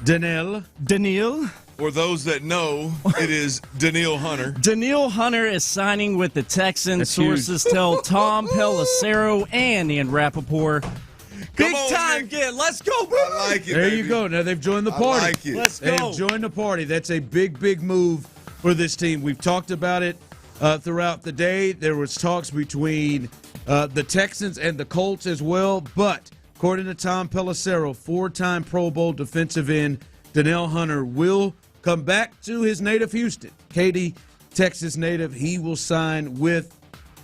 Danielle. For those that know, it is Danielle Hunter. Danielle Hunter is signing with the Texans. That's Sources tell Tom Pelissero and Ian Rappaport. Big on, time Nick. get. Let's go, baby. I like it, There baby. you go. Now they've joined the party. I like it. Let's go. They've joined the party. That's a big move for this team. We've talked about it throughout the day. There was talks between the Texans and the Colts as well. But according to Tom Pelissero, 4-time Pro Bowl defensive end Danielle Hunter will come back to his native Houston. Katy, Texas native. He will sign with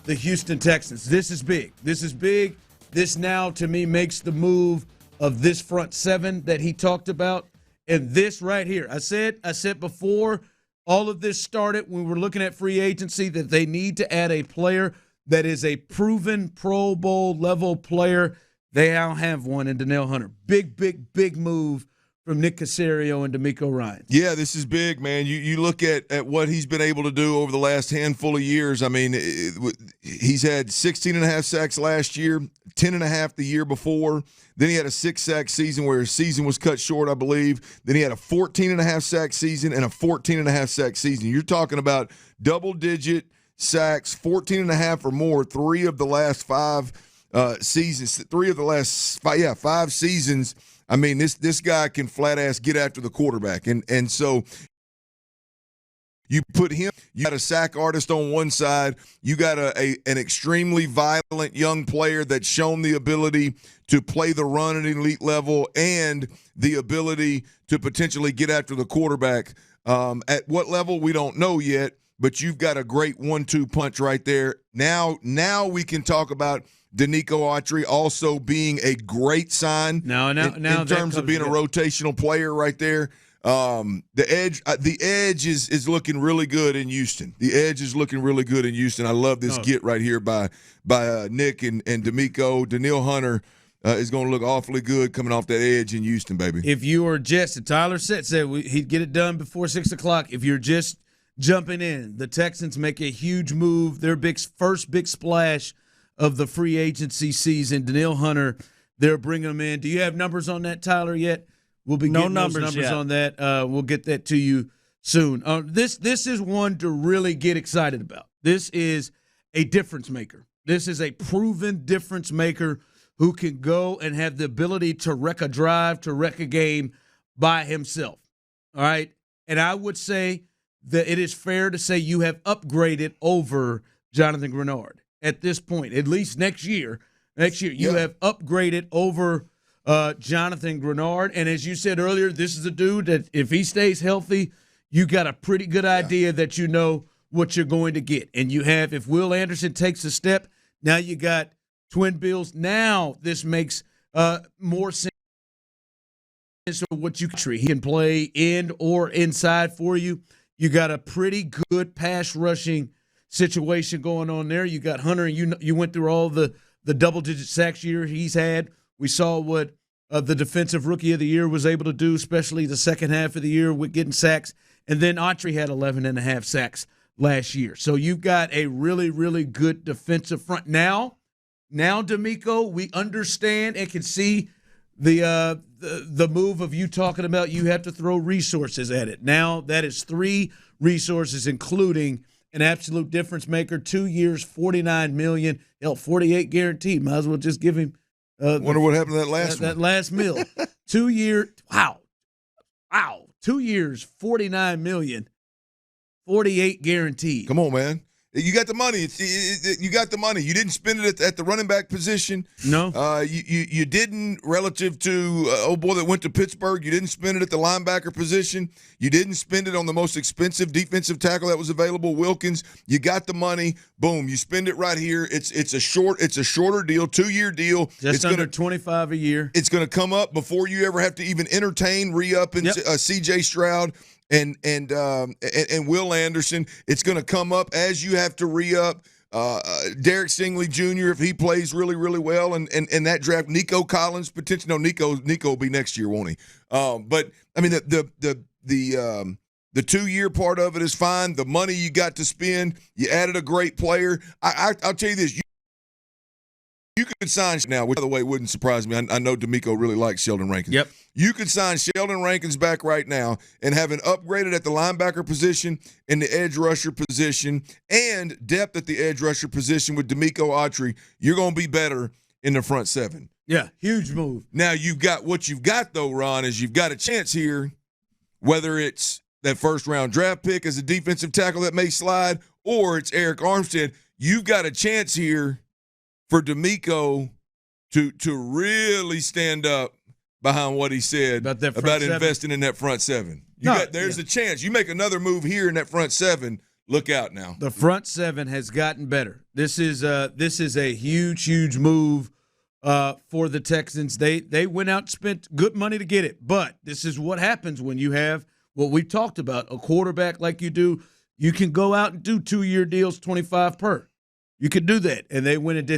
the Houston Texans. This is big. This is big. This now, to me, makes the move of this front seven that he talked about. And this right here, I said before all of this started, when we were looking at free agency, that they need to add a player that is a proven Pro Bowl level player. They now have one in Danielle Hunter. Big move from Nick Caserio and D'Amico Ryans. Yeah, this is big, man. You look at what he's been able to do over the last handful of years. I mean, he's had 16.5 sacks last year, 10.5 the year before. Then he had a 6-sack season where his season was cut short, I believe. Then he had a 14.5 sack season and a 14.5 sack season. You're talking about double-digit sacks, 14.5 or more, 3 of the last 5 seasons. 3 of the last 5 seasons. I mean, this guy can flat ass get after the quarterback, and so you put him. You got a sack artist on one side. You got an extremely violent young player that's shown the ability to play the run at an elite level and the ability to potentially get after the quarterback. At what level we don't know yet, but you've got a great 1-2 punch right there. Now we can talk about Danico Autry also being a great sign in terms of being a rotational player right there. The edge is looking really good in Houston. The edge is looking really good in Houston. I love this get right here by Nick and D'Amico. Danielle Hunter is going to look awfully good coming off that edge in Houston, baby. If you are just, Tyler said he'd get it done before 6 o'clock. If you're just jumping in, the Texans make a huge move. Their first big splash of the free agency season. Danielle Hunter, they're bringing him in. Do you have numbers on that, Tyler, yet? We'll be getting those numbers on that. We'll get that to you soon. This is one to really get excited about. This is a difference maker. This is a proven difference maker who can go and have the ability to wreck a drive, to wreck a game by himself. All right? And I would say that it is fair to say you have upgraded over Jonathan Greenard at this point, at least next year. You have upgraded over Jonathan Greenard. And as you said earlier, this is a dude that if he stays healthy, you got a pretty good idea that you know what you're going to get. And you have, if Will Anderson takes a step, now you got Twin Bills. Now this makes more sense of what you can. He can play in or inside for you. You got a pretty good pass rushing situation going on there. You got Hunter, and you went through all the double-digit sacks year he's had. We saw what the defensive rookie of the year was able to do, especially the second half of the year with getting sacks. And then Autry had 11.5 sacks last year. So you've got a really, really good defensive front. Now, D'Amico, we understand and can see the move of you talking about you have to throw resources at it. Now that is 3 resources, including an absolute difference maker. 2 years, $49 million, $48 guaranteed. Might as well just give him. Wonder what happened to that last one. That last meal. 2 year. Wow. 2 years, $49 million, $48 guaranteed. Come on, man. You got the money. You got the money. You didn't spend it at the running back position. No. You didn't relative to boy that went to Pittsburgh. You didn't spend it at the linebacker position. You didn't spend it on the most expensive defensive tackle that was available, Wilkins. You got the money. Boom. You spend it right here. It's a shorter deal, 2-year deal. Just under $25 a year. It's going to come up before you ever have to even entertain re-upping C.J. Stroud and Will Anderson. It's going to come up as you have to re-up Derek Stingley Jr. if he plays really, really well, and that draft. Nico Collins potentially. No, Nico will be next year, won't he? But I mean the 2-year part of it is fine. The money you got to spend, you added a great player. I'll tell you this. You could sign now, which, by the way, wouldn't surprise me. I know D'Amico really likes Sheldon Rankins. Yep. You could sign Sheldon Rankins back right now and have an upgraded at the linebacker position and the edge rusher position and depth at the edge rusher position with D'Amico Autry. You're going to be better in the front seven. Yeah, huge move. Now, what you've got, though, Ron, is you've got a chance here, whether it's that first-round draft pick as a defensive tackle that may slide or it's Eric Armstead. You've got a chance here for D'Amico to really stand up behind what he said about investing in that front seven. There's a chance. You make another move here in that front seven, look out now. The front seven has gotten better. This is a huge move for the Texans. They went out and spent good money to get it, but this is what happens when you have what we talked about, a quarterback like you do. You can go out and do 2-year deals, 25 per. You could do that, and they went and did